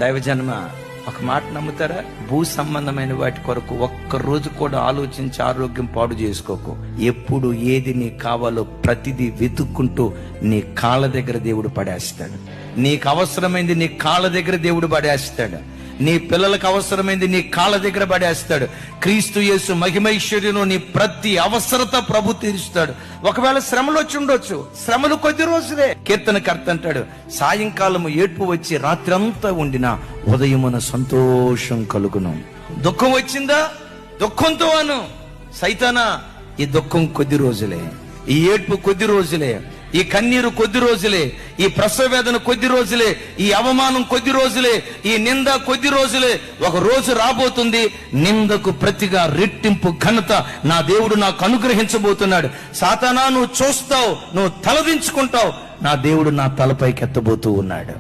దైవజన్మ, ఒక మాట నమ్ముతారా? భూ సంబంధమైన వాటి కొరకు ఒక్క రోజు కూడా ఆలోచించి ఆరోగ్యం పాడు చేసుకోకు. ఎప్పుడు ఏది నీకు కావాలో ప్రతిదీ వెతుక్కుంటూ నీ కాళ్ళ దగ్గర దేవుడు పడేస్తాడు. నీకు అవసరమైంది నీ కాళ్ళ దగ్గర దేవుడు పడేస్తాడు. నీ పిల్లలకు అవసరమైంది నీ కాళ్ళ దగ్గర పడేస్తాడు. క్రీస్తు యేసు మహిమైశ్వర్యంలో నీ ప్రతి అవసరత ప్రభు తీరుస్తాడు. ఒకవేళ శ్రమలు వచ్చి ఉండొచ్చు, శ్రమలు కొద్ది రోజులే. కీర్తనకర్త అంటాడు, సాయంకాలము ఏడ్పు వచ్చి రాత్రి అంతా ఉండినా ఉదయమున సంతోషం కలుగును. దుఃఖం వచ్చిందా? దుఃఖంతో అను, సైతానా ఈ దుఃఖం కొద్ది రోజులే, ఈ ఏడ్పు కొద్ది రోజులే, ఈ కన్నీరు కొద్ది రోజులే, ఈ ప్రసవ వేదన కొద్ది రోజులే, ఈ అవమానం కొద్ది రోజులే, ఈ నింద కొద్ది రోజులే. ఒక రోజు రాబోతుంది, నిందకు ప్రతిగా రెట్టింపు ఘనత నా దేవుడు నాకు అనుగ్రహించబోతున్నాడు. సాతానా, నువ్వు చూస్తావు, నువ్వు తలదించుకుంటావు, నా దేవుడు నా తలపైకి ఎత్తబోతూ ఉన్నాడు.